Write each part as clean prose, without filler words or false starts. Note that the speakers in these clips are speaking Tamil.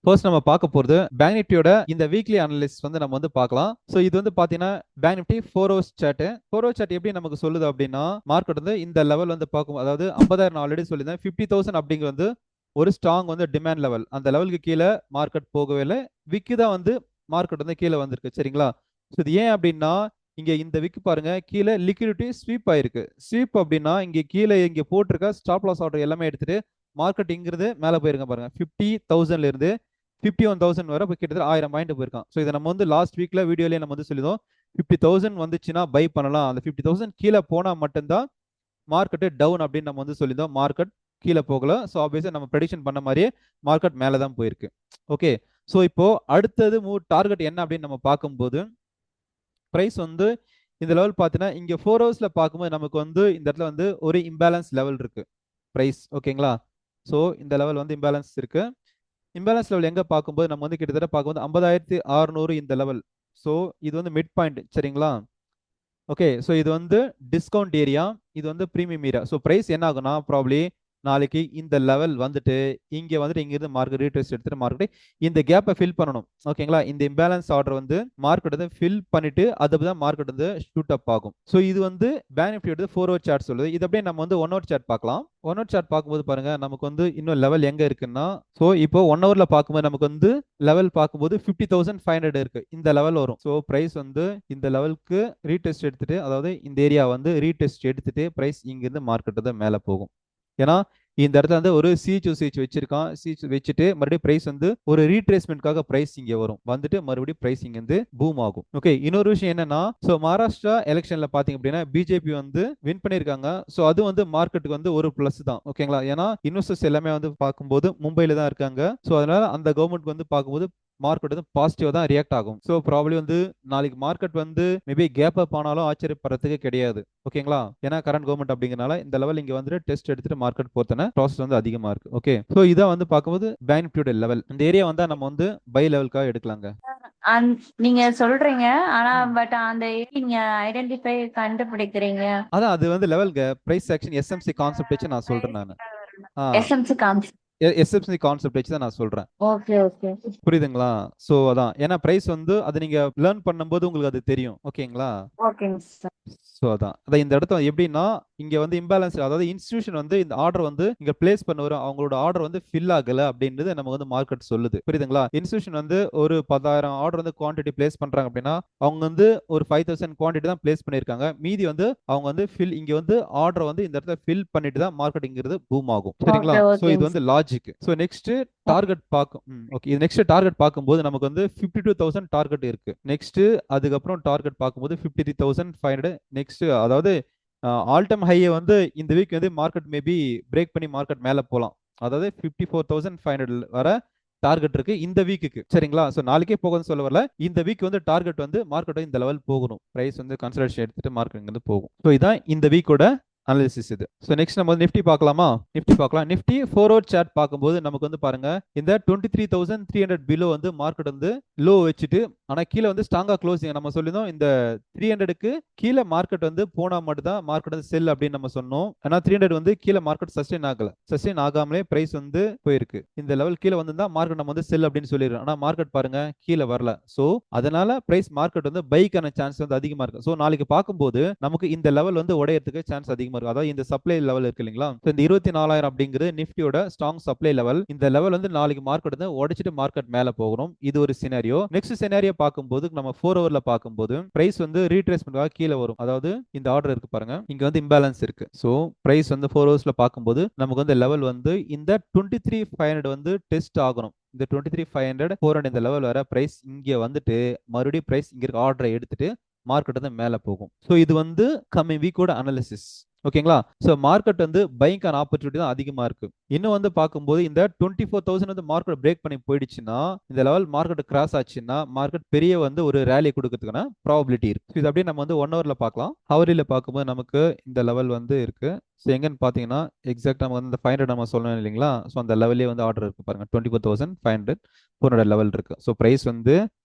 ஃபர்ஸ்ட் நம்ம பார்க்க போறது பேங்க் நிஃப்டியோட இந்த வீக்லி அனலிஸ்ட் வந்து நம்ம வந்து பார்க்கலாம். ஸோ இது வந்து பாத்தீங்கன்னா bank Nifty 4 hours chart. 4 hour chart எப்படி நமக்கு சொல்லுது அப்படின்னா மார்க்கெட் வந்து இந்த லெவல் வந்து பார்க்கும், அதாவது 50,000 ஆல்ரெடி சொல்லியிருந்தேன். 50,000 அப்படிங்கிறது வந்து ஒரு ஸ்ட்ராங் வந்து டிமாண்ட் லெவல். அந்த லெவலுக்கு கீழே மார்க்கெட் போகவே இல்லை. விக்கு தான் வந்து மார்க்கெட் வந்து கீழே வந்திருக்கு. சரிங்களா? ஸோ இது ஏன் அப்படின்னா இங்க இந்த விக்கு பாருங்க, கீழே லிக்விடிட்டி ஸ்வீப் ஆயிருக்கு. ஸ்வீப் அப்படின்னா இங்க கீழே இங்க போட்டிருக்க ஸ்டாப் லாஸ் ஆர்டர் எல்லாமே எடுத்துட்டு மார்க்கெட் இங்கிருந்து மேலே போயிருங்க பாருங்க. 50,000ல இருந்து 51,000 வரை கிட்டத்தட்ட 1000 பாயிண்ட் போயிருக்கான். ஸோ இதை நம்ம வந்து லாஸ்ட் வீக்ல வீடியோலயே நம்ம வந்து சொல்லிடுவோம். 50,000 வந்துச்சுன்னா பை பண்ணலாம். அந்த 50,000 கீழே போனா மட்டும்தான் மார்க்கெட்டு டவுன் அப்படின்னு நம்ம வந்து சொல்லியிருந்தோம். மார்க்கெட் கீழே போகல. ஸோ ஆப்வியஸாக நம்ம ப்ரெடிக்ஷன் பண்ண மாதிரியே மார்க்கெட் மேலே தான் போயிருக்கு. ஓகே, ஸோ இப்போ அடுத்தது டார்கெட் என்ன அப்படின்னு நம்ம பார்க்கும்போது ப்ரைஸ் வந்து இந்த லெவல் பார்த்தீங்கன்னா இங்கே 4 ஹவர்ஸ்ல பார்க்கும்போது நமக்கு வந்து இந்த இடத்துல வந்து ஒரு இம்பேலன்ஸ் லெவல் இருக்கு ப்ரைஸ். ஓகேங்களா? ஸோ இந்த லெவல் வந்து இம்பேலன்ஸ் இருக்கு. இம்பேலன்ஸ் லெவல் எங்க பார்க்கும்போது நம்ம வந்து கிட்டத்தட்ட பார்க்கும்போது 50,600 இந்த லெவல். ஸோ இது வந்து மிட் பாயிண்ட். சரிங்களா? ஓகே, ஸோ இது வந்து டிஸ்கவுண்ட் ஏரியா, இது வந்து ப்ரீமியம் ஏரியா. ஸோ ப்ரைஸ் என்ன ஆகுனா ப்ராப்ளி நாளைக்கு இந்த லெவல் வந்துட்டு இங்கே வந்துட்டு இங்கிருந்து மார்க்கெட் ரீட்ரேஸ் எடுத்துட்டு மார்க்கெட் இந்த கேப்பை ஃபில் பண்ணணும். ஓகேங்களா? இந்த இம்பேலன்ஸ் ஆர்டர் வந்து மார்க்கெட் வந்து ஃபில் பண்ணிட்டு அதுதான் மார்க்கெட் வந்து ஷூட் அப் ஆகும். ஸோ இது வந்து பேங்க் நிஃப்டி எடுத்து 4 ஹவர் சார்ட் சொல்லுது. இது அப்படியே நம்ம வந்து 1 ஹவர் சார்ட் பார்க்கலாம். 1 ஹவர் சார்ட் பார்க்கும்போது பாருங்க நமக்கு வந்து இன்னும் லெவல் எங்க இருக்குன்னா, ஸோ இப்போ 1 ஹவர்ல பார்க்கும்போது நமக்கு வந்து லெவல் பார்க்கும்போது 50,500 இருக்கு. இந்த லெவல் வரும். ஸோ பிரைஸ் வந்து இந்த லெவலுக்கு ரீடெஸ்ட் எடுத்துட்டு, அதாவது இந்த ஏரியா வந்து ரீடெஸ்ட் எடுத்துட்டு பிரைஸ் இங்கிருந்து மார்க்கெட் தான் மேலே போகும். ஏன்னா இந்த இடத்துல வந்து ஒரு சிஹெச் வச்சிருக்கான். சிஹெச் வச்சுட்டு மறுபடியும் பிரைஸ் வந்து ஒரு ரீட்ரேஸ்மெண்ட்காக பிரைஸ் இங்க வரும். வந்துட்டு மறுபடியும் பிரைஸ் இங்க வந்து பூம் ஆகும். ஓகே, இன்னொரு விஷயம் என்னன்னா, ஸோ மகாராஷ்டிரா எலெக்ஷன்ல பாத்தீங்க அப்படின்னா பிஜேபி வந்து வின் பண்ணிருக்காங்க. ஸோ அது வந்து மார்க்கெட்டுக்கு வந்து ஒரு பிளஸ் தான். ஓகேங்களா? ஏன்னா இன்வெஸ்டர்ஸ் எல்லாமே வந்து பார்க்கும்போது மும்பைல தான் இருக்காங்க. ஸோ அதனால அந்த கவர்மெண்ட் வந்து பார்க்கும்போது மார்க்கெட் வந்து பாசிட்டிவா தான் ரியாக்ட் ஆகும். ஸோ ப்ராப்ளி வந்து நாளைக்கு மார்க்கெட் வந்து மேபி கேப் அப் ஆனாலும் ஆச்சரியப்படுறதுக்கு கிடையாது. ஓகேங்களா? ஏன்னா கரண்ட் கவர்மெண்ட் அப்படிங்கறனால இந்த லெவல் இங்க வந்து டெஸ்ட் எடுத்துட்டு மார்க்கெட் போத்தன ப்ராசஸ் வந்து அதிகமா இருக்கு. ஓகே, ஸோ இதான் வந்து பார்க்கும்போது பேங்க் நிஃப்டியோட லெவல். இந்த ஏரியா வந்தா நம்ம வந்து பை லெவலுக்காக எடுக்கலாங்க. நீங்க சொல்றீங்க, ஆனா பட் அந்த நீங்க ஐடென்டிஃபை கண்டுபிடிக்கிறீங்க. அதான் அது வந்து லெவல்ங்க. பிரைஸ் ஆக்ஷன் எஸ்எம்சி கான்செப்ட் வச்சு நான் சொல்றேன் நானு. SMC concept. எஸ்எம்சி கான்செப்ட் வச்சு தான் நான் சொல்றேன். Okay okay. புரியுதுங்களா? சோ அதான், ஏன்னா பிரைஸ் வந்து அது நீங்க லேர்ன் பண்ணும்போது உங்களுக்கு அது தெரியும். ஓகேங்களா? ஓகேங்க சார். ஸோ அதான் இந்த இடத்துல எப்படின்னா இங்க வந்து இம்பேலன்ஸ், அதாவது இன்ஸ்டிடியூஷன் வந்து இந்த ஆர்டர் வந்து இங்க பிளேஸ் பண்ண வரும், அவங்களோட ஆர்டர் வந்து ஃபில் ஆகல அப்படின்றது நம்ம வந்து மார்க்கெட் சொல்லுது. புரியுதுங்களா? இன்ஸ்டிடியூஷன் வந்து ஒரு 10,000 ஆர்டர் வந்து குவான்டிட்டி பிளேஸ் பண்றாங்க அப்படின்னா அவங்க வந்து ஒரு 5,000 குவான்டிட்டி தான் பிளேஸ் பண்ணிருக்காங்க. மீதி வந்து அவங்க வந்து ஃபில் இங்க வந்து ஆர்டர் வந்து இந்த இடத்துல ஃபில் பண்ணிட்டு தான் மார்க்கெட்டிங்கிறது பூம் ஆகும். சரிங்களா? ஓகே ஸோ இது ஓகேங்க வந்து sir. Logic. So next target பார்க்கும். ஓகே, இது நெக்ஸ்ட் டார்கெட் பார்க்கும்போது நமக்கு வந்து 52,000 டார்கெட் இருக்கு. நெக்ஸ்ட் அதுக்கப்புறம் டார்கெட் பார்க்கும்போது 53,500. நெக்ஸ்ட் அதாவது ஆல் டைம் ஹையை வந்து இந்த வீக் வந்து மார்க்கெட் மேபி பிரேக் பண்ணி மார்க்கெட் மேலே போகலாம். அதாவது 54,500 வர டார்கெட் இருக்கு இந்த வீக்குக்கு. சரிங்களா? ஸோ நாளைக்கே போகுதுன்னு சொல்ல வரல, இந்த வீக் வந்து டார்கெட் வந்து மார்க்கெட் இந்த லெவல் போகணும். பிரைஸ் வந்து கன்சிடரேஷன் எடுத்துட்டு மார்க்கெட் வந்து போகும். ஸோ இதான் இந்த வீக்கோட அனாலிசிஸ் இது. ஸோ நெக்ஸ்ட் நம்ம நிஃப்டி பார்க்கலாமா? நிஃப்டி பார்க்கலாம். நிஃப்டி 4 ஹவர் சார்ட் பார்க்கும்போது நமக்கு வந்து பாருங்க இந்த 23,300 பிலோ வந்து மார்க்கெட் வந்து லோ வச்சுட்டு, ஆனா கீழே வந்து ஸ்ட்ராங்கா க்ளோசிங் நம்ம சொல்லியிருந்தோம். இந்த 300க்கு கீழே மார்க்கெட் வந்து போனா மட்டும் தான் மார்க்கெட் வந்து செல் அப்படின்னு நம்ம சொன்னோம். ஆனா 300 வந்து கீழே மார்க்கெட் சஸ்டெயின் ஆகல. சஸ்டெயின் ஆகாமலே பிரைஸ் வந்து போயிருக்கு. இந்த லெவல் கீழே வந்து தான் மார்க்கெட் நம்ம வந்து செல் அப்படின்னு சொல்லிடுறோம். ஆனா மார்க்கெட் பாருங்க கீழே வரல. ஸோ அதனால பிரைஸ் மார்க்கெட் வந்து பைக்கான சான்ஸ் வந்து அதிகமா இருக்கு. ஸோ நாளைக்கு பார்க்கும்போது நமக்கு இந்த லெவல் வந்து உடையறதுக்கு சான்ஸ் அதிகமா இருக்கு. அதாவது இந்த சப்ளை லெவல் இருக்கு இல்லைங்களா? இந்த 24,000 அப்படிங்கிறது நிஃப்டியோட ஸ்ட்ராங் சப்ளை லெவல். இந்த லெவல் வந்து நாளைக்கு மார்க்கெட் வந்து உடைச்சிட்டு மார்க்கெட் மேல போகணும். இது ஒரு சினாரியோ. நெக்ஸ்ட் சினாரியோ பார்க்கும்போது நம்ம 4 ஹவர்ல பார்க்கும்போது பிரைஸ் வந்து ரீட்ரேஸ்மென்ட்காக கீழே வரும். அதாவது இந்த ஆர்டர் இருக்கு பாருங்க, இங்க வந்து இம்பேலன்ஸ் இருக்கு. ஸோ பிரைஸ் வந்து 4 ஹவர்ஸ்ல பார்க்கும்போது நமக்கு வந்து லெவல் வந்து இந்த 23,500 வந்து டெஸ்ட் ஆகணும். இந்த 23,500 400 இந்த லெவல் வர பிரைஸ் இங்க வந்துட்டு மறுபடியும் பிரைஸ் இங்க இருக்க ஆர்டரை எடுத்துட்டு மார்க்கெட் வந்து மேல போகும். ஸோ இது வந்து கம்மிங் வீக்கோட அனாலிசிஸ். ஓகேங்களா? ஸோ மார்க்கெட் வந்து பைங்கான ஆப்பர்ச்சுனிட்டி தான் அதிகமா இருக்கு. இன்னும் வந்து பார்க்கும்போது இந்த 24,000 வந்து மார்க்கெட் பிரேக் பண்ணி போயிடுச்சுன்னா, இந்த லெவல் மார்க்கெட் கிராஸ் ஆச்சுன்னா மார்க்கெட் பெரிய வந்து ஒரு ரேலி கொடுக்கறதுக்கான ப்ராபபிலிட்டி இருக்கு. இது அப்படியே நம்ம வந்து 1 ஹவர்ல பார்க்கலாம். ஹவரில பார்க்கும்போது நமக்கு இந்த லெவல் வந்து இருக்கு. ஸோ எங்கன்னு பார்த்தீங்கன்னா எக்ஸாக்ட் நம்ம வந்து இந்த 500 நம்ம சொல்லணும் இல்லைங்களா? ஸோ அந்த லெவலே வந்து ஆர்டர் இருக்கு பாருங்க. 24,500 400 லெவல் இருக்கு. ஸோ பிரைஸ் வந்து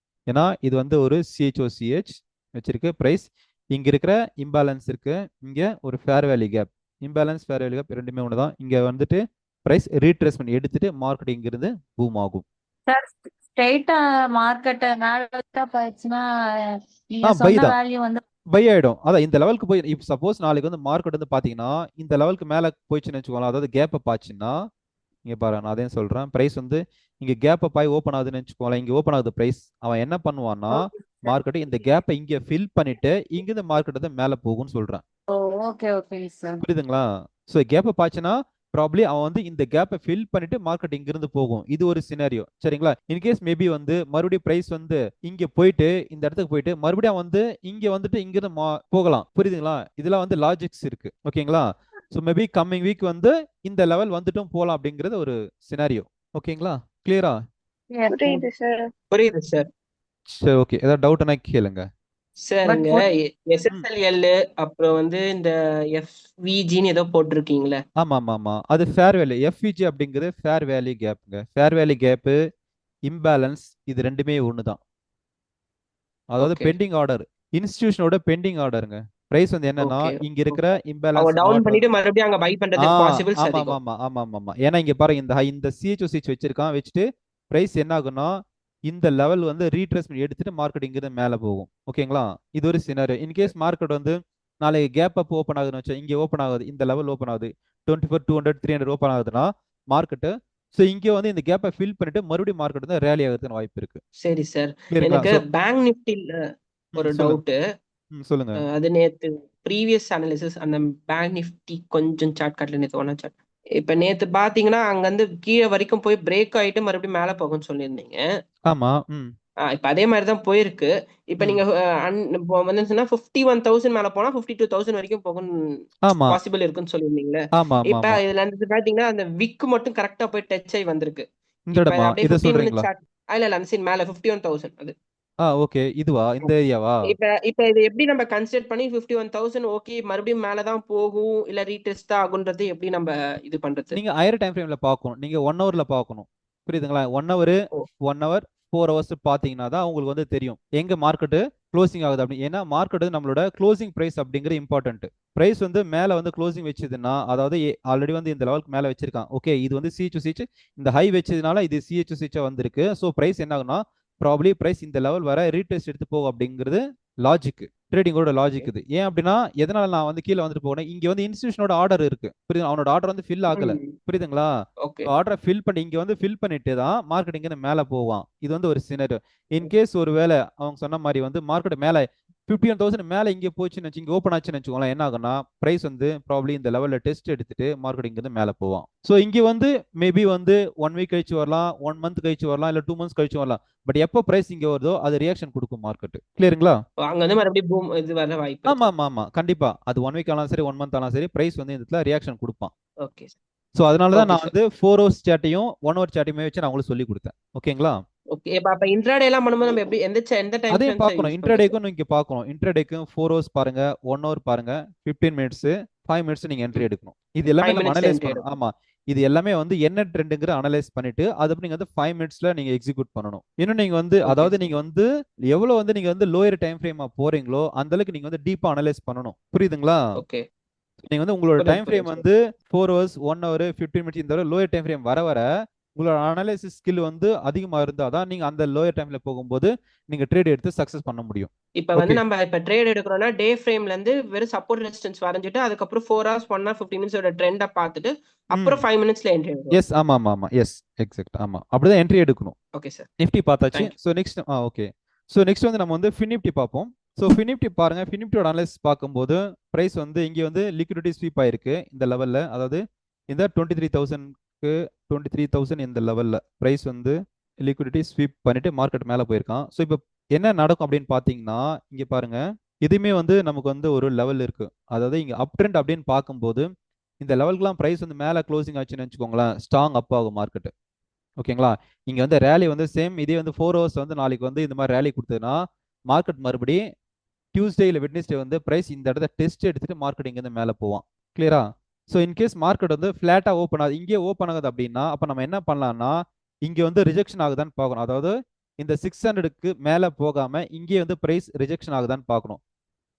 ஏன்னா இது வந்து ஒரு சிஹெச்ஓசிஹெச் வச்சிருக்கு பிரைஸ். இங்க இருக்கிற இம்பேலன்ஸ் இருக்கு, இங்க ஒரு fair value gap. Imbalance fair value gap ரெண்டுமே ஒன்று தான். இங்க வந்துட்டு பிரைஸ் ரீட்ரேஸ்மெண்ட் எடுத்துட்டு மார்க்கெட் இங்கிருந்து பூம் ஆகும். சார் ஸ்ட்ரெயிட்டா மார்க்கெட் மேல போயிடுச்சுன்னா நீங்க பை சொன்ன தான், வேல்யூ வந்து பை ஆயிடும். அதான் இந்த லெவலுக்கு போய் இப்போ சப்போஸ் நாளைக்கு வந்து மார்க்கெட் வந்து பாத்தீங்கன்னா இந்த லெவலுக்கு மேல போயிடுச்சுன்னு வச்சுக்கோங்களேன், அதாவது கேப் அப் ஆச்சுன்னா, இங்க பாருங்க நான் அதையும் சொல்றேன், பிரைஸ் வந்து இங்க கேப் அப் ஆகி ஓப்பன் ஆகுதுன்னு வச்சுக்கோங்களேன், இங்க ஓப்பன் ஆகுது பிரைஸ், அவன் என்ன பண்ணுவான்னா ஓகே சார். மார்க்கெட் இந்த கேப்பை இங்க ஃபில் பண்ணிட்டு இங்கிருந்து மார்க்கெட் வந்து மேல போகும்னு சொல்றேன். ஓ ஓகே ஓகே சார். புரியுதுங்களா? ஸோ கேப் அப் ஆச்சுன்னா ப்ராப்ளி அவன் வந்து இந்த கேப்பை ஃபில் பண்ணிட்டு மார்க்கெட் இங்கிருந்து போகும். இது ஒரு சினாரியோ, சரிங்களா? இன்கேஸ் மேபி வந்து மறுபடியும் பிரைஸ் வந்து இங்க போயிட்டு இந்த இடத்துக்கு போயிட்டு மறுபடியும் அவன் வந்து இங்க வந்துட்டு இங்கிருந்து போகலாம். புரியுதுங்களா? இதெல்லாம் வந்து லாஜிக்ஸ் இருக்கு. ஓகேங்களா? ஸோ மேபி கம்மிங் வீக் வந்து இந்த லெவல் வந்துட்டும் போகலாம் அப்படிங்கிறது ஒரு சினாரியோ. ஓகேங்களா? கிளியரா? Yes, sir. புரியுது சார். புரியுது சார். சரி, ஓகே. ஏதாவது டவுட்னா கேளுங்க. சார் But இங்க what எஸ்எஸ்எல்எல் அப்புறம் வந்து இந்த எஃப்விஜின்னு ஏதோ போட்டிருக்கீங்களே. ஆமா ஆமா ஆமா, அது ஃபேர் வேல்யூ. எஃப்இஜி அப்படிங்கிறது ஃபேர் வேல்யூ கேப்புங்க. ஃபேர் வேல்யூ கேப்பு, இம்பேலன்ஸ், இது ரெண்டுமே ஒன்று தான். அதாவது ஓகே பெண்டிங் ஆர்டர், இன்ஸ்டிடியூஷனோட பெண்டிங் ஆர்டருங்க. பிரைஸ் வந்து என்னன்னா ஓகே. இங்க இருக்கிற அவங்க இம்பேலன்ஸ் டவுன் ஆர்டர். பண்ணிட்டு மறுபடியும் அங்க பை பண்றது பாசிபிள்ஸ் ஆமா ஆமா அதிகம். ஆமா ஆமா ஆமா ஆமா. ஏன்னா இங்க பாருங்க இந்த சிஹெச்ஓசிஹெச் வச்சிருக்கான், வச்சுட்டு பிரைஸ் என்ன ஆகும்னா இந்த லெவல் வந்து ரீட்ரேஸ்மெண்ட் எடுத்துட்டு மார்க்கெட் இங்கிருந்து மேல போகும். ஓகேங்களா? இது ஒரு சினாரியோ. இன்கேஸ் மார்க்கெட் வந்து நாளைக்கு கேப் அப் ஓப்பன் ஆகுதுன்னு வச்சா, இங்க ஓப்பன் ஆகுது, இந்த லெவல் ஓப்பன் ஆகுது 24 200 300 ஓப்பன் ஆகுதுன்னா மார்க்கெட்டு, ஸோ இங்க வந்து இந்த கேப்பை ஃபில் பண்ணிட்டு மறுபடியும் மார்க்கெட் வந்து ரேலி ஆகுறதுக்கு வாய்ப்பு இருக்கு. சரி சார். கிளியருங்களா? எனக்கு ஸோ பேங்க் நிஃப்டில ஒரு சொல்லுங்க. டவுட். சொல்லுங்க. அது நேத்து ப்ரீவியஸ் அனாலிசிஸ் அந்த பேங்க் நிஃப்டி கொஞ்சம் சார்ட் காட்டல, நேத்து ஒன்னா சார்ட். இப்ப நேத்து பாத்தீங்கன்னா அங்க இருந்து கீழே வரைக்கும் போய் பிரேக் ஆயிட்டு மறுபடியும் மேல போகும்னு சொல்லியிருந்தீங்க. ஆமா. ம். இப்ப அதே மாதிரி தான் போயிருக்கு. இப்ப ம். நீங்க இப்போ வந்து சொன்னா 51,000 மேல போனா 52,000 வரைக்கும் போகும் ஆமா பாசிபிள் இருக்குன்னு சொல்லியிருந்தீங்களே. ஆமா ஆமா இப்ப ஆமா. இதுல இருந்து பாத்தீங்கன்னா அந்த விக் மட்டும் கரெக்டா போய் டச் ஆகி வந்திருக்கு. இந்த இப்ப இடமா அப்படியே இதை 15 மினிட்ஸ் சொல்றீங்களா? சார்ட். இல்ல அந்த சீன் மேல 51,000 அது. ஓகே. இதுவா? இந்த ஏரியாவா? இப்ப இப்ப இது எப்படி நம்ம கன்சிடர் பண்ணி 51,000 ஓகே மறுபடியும் மேலதான் போகும் இல்ல ரீடெஸ்ட் ஆகுன்றது எப்படி நம்ம இது பண்றது? நீங்க ஹையர் டைம் ஃப்ரேம்ல பார்க்கணும். நீங்க 1 ஹவர்ல பார்க்கணும். புரியுதுங்களா? 1 ஹவர், ஓ 1 ஹவர், 4 ஹவர்ஸ் பார்த்தீங்கன்னா தான் உங்களுக்கு வந்து தெரியும் எங்க மார்க்கெட்டு க்ளோசிங் ஆகுது அப்படின்னு. ஏன்னா மார்க்கெட் நம்மளோட க்ளோசிங் பிரைஸ் அப்படிங்கிறது இம்பார்ட்டன்ட். பிரைஸ் வந்து மேல வந்து க்ளோசிங் வச்சதுன்னா, அதாவது ஆல்ரெடி வந்து இந்த லெவலுக்கு மேல வச்சிருக்கான். ஓகே, இது வந்து சிஹெச் இந்த ஹை வச்சதுனால இது சிஹெச் வந்திருக்கு. ஸோ பிரைஸ் என்ன ஆகுனா ப்ராப்ளி பிரைஸ் இந்த லெவல் வர ரீடெஸ்ட் எடுத்து போகும் அப்படிங்கிறது லாஜிக். ட்ரேடிங்கோட லாஜிக் இது. ஏன் அப்படின்னா எதனால நான் வந்து கீழே வந்துட்டு போனேன், இங்க வந்து இன்ஸ்டிடியூஷனோட ஆர்டர் இருக்கு. புரியுது? அவனோட ஆர்டர் வந்து ஃபில் ஆகல. புரியுதுங்களா? ஓகே ஆர்டரை ஃபில் பண்ணி இங்க வந்து ஃபில் பண்ணிட்டு தான் மார்க்கெட்டிங் மேல போவான். இது வந்து ஒரு சினரியோ. இன்கேஸ் ஒரு வேளை அவங்க சொன்ன மாதிரி வந்து மார்க்கெட் மேல 51,000 மேல இங்க போச்சுன்னு வச்சு, இங்க ஓப்பன் ஆச்சுன்னு வச்சுக்கோங்களேன், என்ன ஆகும்னா பிரைஸ் வந்து ப்ராப்ளி இந்த லெவல்ல டெஸ்ட் எடுத்துட்டு மார்க்கெட்டிங் வந்து மேல போவான். ஸோ இங்க வந்து மேபி வந்து 1 வீக் கழிச்சு வரலாம், 1 மந்த் கழிச்சு வரலாம், இல்ல 2 மந்த்ஸ் கழிச்சு வரலாம். பட் எப்போ பிரைஸ் இங்க வருதோ அது ரியாக்ஷன் கொடுக்கும் மார்க்கெட். கிளியருங்களா? அங்க வந்து மறுபடியும் பூம் இது வர வாய்ப்பு ஆமா இருக்கு. ஆமா ஆமா, கண்டிப்பா. அது 1 வீக் ஆனாலும் சரி, 1 மந்த் ஆனாலும் சரி, பிரைஸ் வந்து இந்த இடத்துல ரியாக்ஷன் கொடுப்பான். ஓகே ஸோ அதனால தான் ஓகே நான் சார். வந்து 4 ஹவர்ஸ் சாட்டையும் 1 ஹவர் சாட்டையுமே வச்சு நான் உங்களுக்கு சொல்லி கொடுத்தேன். ஓகேங்களா? ஓகே அப்ப இன்ட்ராடே எல்லாம் பண்ணும்போது நம்ம எப்படி எந்த டைம் அதையும் ஃப்ரேம்ஸ் பார்க்கணும். யூஸ் பண்றது? இன்ட்ராடேக்கும் நீங்க பார்க்கணும். இன்ட்ராடேக்கும் 4 ஹவர்ஸ் பாருங்க, 1 ஹவர் பாருங்க, 15 மினிட்ஸ், 5 மினிட்ஸ் நீங்க என்ட்ரி எடுக்கணும். இது எல்லாமே 5 நம்ம மினிட்ஸ் அனலைஸ் என்ட்ரி பண்ணணும். எடுக்கும். ஆமா, இது எல்லாமே வந்து என்ன ட்ரெண்டுங்கிற அனலைஸ் பண்ணிட்டு அது நீங்க வந்து 5 மினிட்ஸ்ல நீங்க எக்ஸிக்யூட் பண்ணணும். இன்னும் நீங்க வந்து ஓகே அதாவது சார். நீங்க வந்து எவ்வளவு வந்து நீங்க வந்து லோயர் டைம் ஃப்ரேமா போறீங்களோ அந்த அளவுக்கு நீங்க வந்து டீப்பா அனலைஸ் பண்ணணும். புரியுதுங்களா? ஓகே நீங்க வந்து உங்களோட புரியுது டைம் ஃப்ரேம் புரியுது சார். வந்து 4 ஹவர்ஸ், 1 ஹவர், 15 மினிட்ஸ், இந்த லோயர் டைம் ஃப்ரேம் வர வர உங்களோட அனலைசிஸ் ஸ்கில் வந்து அதிகமா இருந்தா தான் நீங்க அந்த லோயர் டைம்ல போகும்போது நீங்க ட்ரேட் எடுத்து சக்சஸ் பண்ண முடியும். இப்ப வந்து ஓகே. நம்ம இப்ப ட்ரேட் எடுக்கிறோம்னா டே ஃப்ரேம்ல இருந்து வெறும் சப்போர்ட் ரெசிஸ்டன்ஸ் வரைஞ்சிட்டு அதுக்கப்புறம் 4 ஹவர்ஸ் 1 ஹவர் 15 மினிட்ஸோட ட்ரெண்டை பார்த்துட்டு அப்புறம் 5 மினிட்ஸ்ல என்ட்ரி எடுக்கணும். எஸ், ஆமா ஆமா ஆமா, எஸ், எக்ஸாக்ட். ஆமா, அப்படிதான் என்ட்ரி எடுக்கணும். Okay sir. நிஃப்டி பார்த்தாச்சு. Thank you. So next okay. So next வந்து நம்ம வந்து ஃபினிப்டி பார்ப்போம். ஸோ ஃபினிப்டி பாருங்க. ஃபினிப்டியோட அனலைசிஸ் பார்க்கும்போது பிரைஸ் வந்து இங்கே வந்து லிக்விடிட்டி ஸ்வீப் ஆயிருக்கு இந்த லெவல்ல, அதாவது இந்த 23,000க்கு 23,000 இந்த லெவல்ல பிரைஸ் வந்து லிக்விடிட்டி ஸ்வீப் பண்ணிட்டு மார்க்கெட் மேலே போயிருக்கான். ஸோ இப்போ என்ன நடக்கும் அப்படின்னு பார்த்தீங்கன்னா இங்கே பாருங்க, இதுவுமே வந்து நமக்கு வந்து ஒரு லெவல் இருக்கு. அதாவது இங்கே அப் ட்ரெண்ட் அப்படின்னு பார்க்கும்போது இந்த லெவலுக்குலாம் பிரைஸ் வந்து மேலே க்ளோசிங் ஆச்சுன்னு வச்சுக்கோங்களேன், ஸ்ட்ராங் அப் ஆகும் மார்க்கெட். ஓகேங்களா? இங்க வந்து ரேலி வந்து சேம் இதே வந்து 4 ஹவர்ஸ் வந்து நாளைக்கு வந்து இந்த மாதிரி ரேலி கொடுத்ததுன்னா மார்க்கெட் மறுபடி டியூஸ்டே இல்லை வெட்னஸ்டே வந்து பிரைஸ் இந்த இடத்த டெஸ்ட் எடுத்துட்டு மார்க்கெட் இங்கேருந்து மேலே போவான். கிளியரா? ஸோ இன்கேஸ் மார்க்கெட் வந்து ஃபிளாட்டாக ஓப்பன் ஆகுது, இங்கே ஓப்பன் ஆகுது அப்படின்னா அப்போ நம்ம என்ன பண்ணலாம்னா இங்கே வந்து ரிஜெக்ஷன் ஆகுதான்னு பார்க்கணும். அதாவது இந்த 600க்கு மேலே போகாம இங்கே வந்து பிரைஸ் ரிஜெக்ஷன் ஆகுதான்னு பார்க்கணும்.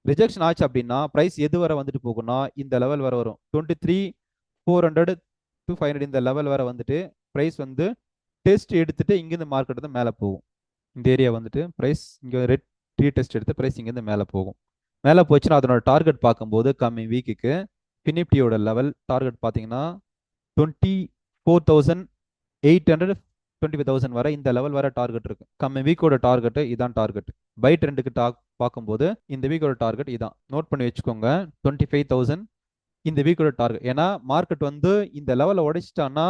ரிஜெக்ஷன் ஆச்சு அப்படின்னா பிரைஸ் எது வரை வந்துட்டு போகும்னா இந்த லெவல் வர வரும், 23,400 to 500 இந்த லெவல் வர வந்துட்டு பிரைஸ் வந்து டெஸ்ட் எடுத்துட்டு இங்கேருந்து மார்க்கெட் வந்து மேலே போகும். இந்த ஏரியா வந்துட்டு ப்ரைஸ் இங்கே ரெட் ரீடெஸ்ட் எடுத்து ப்ரைஸ் இங்கேருந்து மேலே போகும். மேலே போச்சுன்னா அதனோட டார்கெட் பார்க்கும்போது கம்மிங் வீக்குக்கு ஃபினிப்டியோட லெவல் டார்கெட் பார்த்தீங்கன்னா 24,800 25,000 வரை இந்த லெவல் வர டார்கெட் இருக்கு. கம்மிங் வீக்கோட டார்கெட் இதான் டார்கெட். பை ட்ரெண்டுக்கு பார்க்கும்போது இந்த வீக்கோட டார்கெட் இதான். நோட் பண்ணி வச்சுக்கோங்க, 25,000 இந்த வீக்கோட டார்கெட். ஏன்னா மார்க்கெட் வந்து இந்த லெவலை உடைச்சிட்டான்னா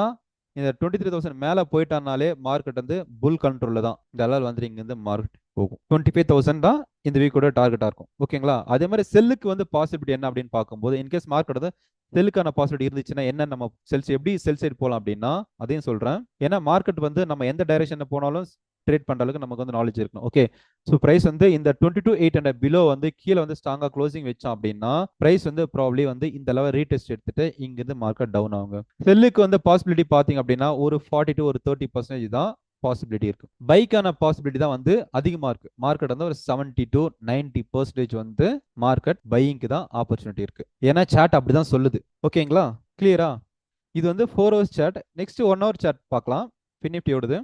இந்த 23,000 மேலே போயிட்டானாலே மார்க்கெட் வந்து புல் கண்ட்ரோலில் தான். இந்த லெவல் வந்து இங்கேருந்து மார்க்கெட் போகும். 25,000 தான் இந்த வீக்கோட டார்கெட்டாக இருக்கும். ஓகேங்களா? அதே மாதிரி செல்லுக்கு வந்து பாசிபிலிட்டி என்ன அப்படின்னு பார்க்கும்போது இன்கேஸ் மார்க்கெட் வந்து செல்லுக்கான பாசிபிலிட்டி இருந்துச்சுன்னா என்ன நம்ம எப்படி செல் சைடு போகலாம் அப்படின்னா அதையும் சொல்கிறேன். ஏன்னா மார்க்கெட் வந்து நம்ம எந்த டைரக்ஷனில் போனாலும் ட்ரேட் பண்ணுற அளவுக்கு நமக்கு வந்து நாலேஜ் இருக்கணும். ஓகே, ஸோ ப்ரைஸ் வந்து இந்த 22,800 பிலோ வந்து கீழே வந்து ஸ்ட்ராங்காக க்ளோசிங் வச்சோம் அப்படின்னா ப்ரைஸ் வந்து ப்ராப்ளி வந்து இந்த லெவல் ரீடெஸ்ட் எடுத்துட்டு இங்கிருந்து மார்க்கெட் டவுன் ஆகுங்க. செல்லுக்கு வந்து பாசிபிலிட்டி பார்த்தீங்க அப்படின்னா ஒரு 40 to 30% தான் பாசிபிலிட்டி இருக்கு. பைக்கான பாசிபிலிட்டி தான் வந்து அதிகமாக இருக்கு. மார்க்கெட் வந்து ஒரு 70 to 90% வந்து மார்க்கெட் பையிங்க்கு தான் ஆப்பர்ச்சுனிட்டி இருக்கு. ஏன்னா சார்ட் அப்படிதான் சொல்லுது. ஓகேங்களா? கிளியரா? இது வந்து 4 hours chart. Next 1 hour chart பார்க்கலாம். ஃபினிப்டியோடது.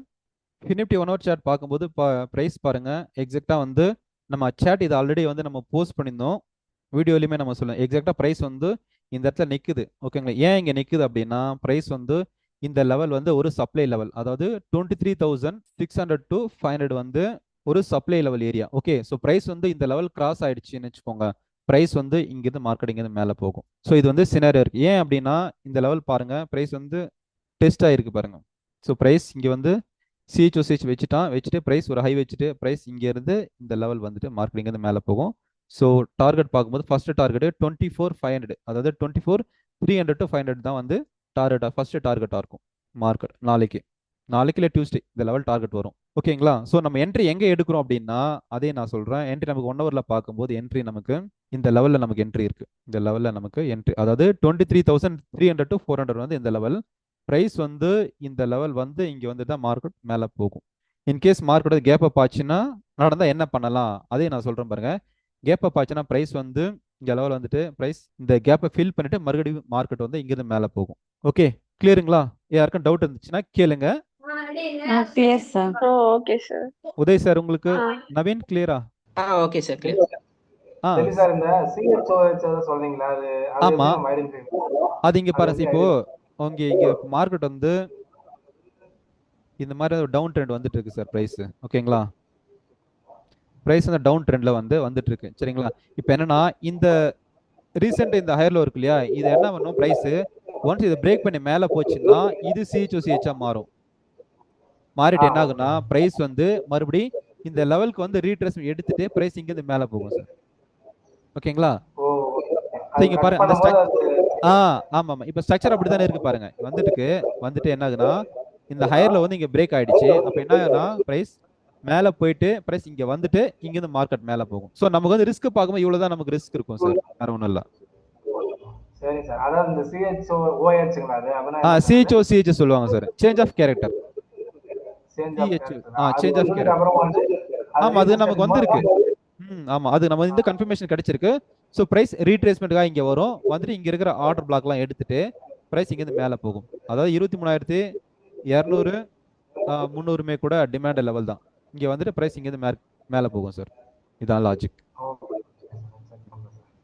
ஃபினிப்டி 1 hour சார்ட் பார்க்கும்போது ப்ரைஸ் பாருங்க, எக்ஸாக்டா வந்து நம்ம சார்ட் இது ஆல்ரெடி வந்து நம்ம போஸ்ட் பண்ணியிருந்தோம். வீடியோலையுமே நம்ம சொல்லுவோம் எக்ஸாக்டா ப்ரைஸ் வந்து இந்த இடத்துல நிற்குது. ஓகேங்களா? ஏன் இங்கே நிற்குது அப்படின்னா ப்ரைஸ் வந்து இந்த லெவல் வந்து ஒரு சப்ளை லெவல், அதாவது 23,600 to 500 வந்து ஒரு supply level area. Okay, so price வந்து இந்த லெவல் கிராஸ் ஆயிடுச்சுன்னு வச்சுக்கோங்க, ப்ரைஸ் வந்து இங்கிருந்து மார்க்கெட் இங்கிருந்து மேலே போகும். ஸோ இது வந்து சினாரியோ இருக்கு. ஏன் அப்படின்னா இந்த லெவல் பாருங்க, ப்ரைஸ் வந்து டெஸ்ட் ஆயிருக்கு பாருங்க. ஸோ ப்ரைஸ் இங்கே வந்து சிஹெச்ஓசிஹெச் வச்சுட்டு ப்ரைஸ் ஒரு ஹை வச்சுட்டு ப்ரைஸ் இங்கேருந்து இந்த லெவல் வந்துட்டு மார்க்கெட் இங்கேருந்து மேலே போகும். ஸோ டார்கெட் பார்க்கும்போது ஃபர்ஸ்ட் டார்கெட் 24,500, அதாவது 24,300 to 500 தான் வந்து டார்கெட்டாக ஃபர்ஸ்ட் டார்கெட்டாக இருக்கும் மார்க்கெட். நாளைக்கு இல்லை டியூஸ்டே இந்த லெவல் டார்கெட் வரும். ஓகேங்களா? ஸோ நம்ம என்ட்ரி எங்கே எடுக்கிறோம் அப்படின்னா அதே நான் சொல்கிறேன். என்ட்ரி நமக்கு 1 hourல பார்க்கும்போது என்ட்ரி நமக்கு இந்த லெவலில் நமக்கு என்ட்ரி இருக்குது. இந்த லெவலில் நமக்கு என்ட்ரி, அதாவது 23,300 to 400 வந்து இந்த லெவல். ப்ரைஸ் வந்து இந்த லெவல் வந்து இங்கே வந்து தான் மார்க்கெட் மேலே போகும். இன்கேஸ் மார்க்கெட் கேப் அப் ஆச்சுன்னா நடந்தால் என்ன பண்ணலாம் அதையும் நான் சொல்கிறேன் பாருங்க. கேப் அப் ஆச்சுன்னா ப்ரைஸ் வந்து இங்கே லெவல் வந்துட்டு ப்ரைஸ் இந்த கேப்பை ஃபில் பண்ணிட்டு மறுபடியும் மார்க்கெட் வந்து இங்கிருந்து மேலே போகும். ஓகே, கிளியருங்களா? யாருக்கும் டவுட் இருந்துச்சுன்னா கேளுங்க. Clear sir. Okay sir. Uday sir உங்களுக்கு, நவீன் கிளியரா? Okay sir, clear. சரி சார், இந்த சிஹெச்ஓஹெச் சொல்றீங்களா, அது ஆமா, எப்படி நம்ம ஐடென்டிஃபை அது இங்க பாருங்க. இப்போ இங்க மார்க்கெட் வந்து இந்த மாதிரி ஒரு டவுன் ட்ரெண்ட் வந்துட்டு இருக்கு சார் ப்ரைஸ். ஓகேங்களா? ப்ரைஸ் வந்து டவுன் ட்ரெண்ட்ல வந்துட்டு இருக்கு. சரிங்களா? இப்போ என்னன்னா இந்த ரீசெண்ட் இந்த ஹையர் லோ இருக்கு இல்லையா, இது என்ன பண்ணும் ப்ரைஸ் ஒன்ஸ் இதை பிரேக் பண்ணி மேலே போச்சுன்னா இது சிஹெச்ஓசிஹெச்சா மாறும். மாறிட்டு என்ன ஆகுனா ப்ரைஸ் வந்து மறுபடி இந்த லெவலுக்கு வந்து ரீட்ரேஸ்மெண்ட் எடுத்துட்டு ப்ரைஸ் இங்கிருந்து மேலே போகும் சார். ஓகேங்களா? இங்க பாருங்க அந்த ஆமா இப்போ ஸ்ட்ரக்சர் அப்படித்தானே இருக்கு பாருங்க. வந்துட்டு என்ன ஆகுனா இந்த ஹையர்ல வந்து இங்க பிரேக் ஆயிடுச்சு. அப்ப என்ன ஆகுனா ப்ரைஸ் மேலே போயிட்டு ப்ரைஸ் இங்க வந்துட்டு இங்கிருந்து மார்க்கெட் மேலே போகும். ஸோ நமக்கு வந்து ரிஸ்க் பார்க்கும்போது இவ்வளவுதான் நமக்கு ரிஸ்க் இருக்கும் சார், வேற ஒன்றும் இல்லை. சரி சார், அதாவது இந்த சிஹெச்ஓஹெச்ங்களா, அது அப்படினா சிஹெச்ஓசிஹெச் சொல்லுவாங்க sir, change of character. Change of character. ஆமா, அது நமக்கு வந்திருக்கு. ஆமா, அது நம்ம இந்த கன்ஃபர்மேஷன் கிடைச்சிருக்கு. ஸோ ப்ரைஸ் ரீட்ரேஸ்மெண்ட்டுக்காக இங்கே வரும், வந்துட்டு இங்கே இருக்கிற ஆர்டர் பிளாக்லாம் எடுத்துட்டு ப்ரைஸ் இங்கேருந்து மேலே போகும். அதாவது 23,200 300 கூட டிமாண்ட் லெவல் தான். இங்கே வந்துட்டு ப்ரைஸ் இங்கேருந்து மேலே போகும் சார். இதான் லாஜிக்.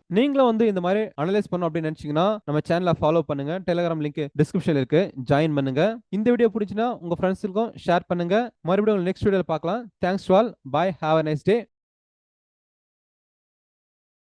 நீங்களும் வந்து இந்த மாதிரி அனலைஸ் பண்ணணும் அப்படின்னு நினைச்சீங்கன்னா நம்ம சேனலை ஃபாலோ பண்ணுங்க. டெலிகிராம் லிங்க் டிஸ்கிரிப்ஷன்ல இருக்கு, ஜாயின் பண்ணுங்க. இந்த வீடியோ பிடிச்சினா உங்க ஃப்ரெண்ட்ஸுக்கும் ஷேர் பண்ணுங்க. மறுபடியும் நெக்ஸ்ட் வீடியோல பார்க்கலாம். Thanks to all. Bye. Have a nice day.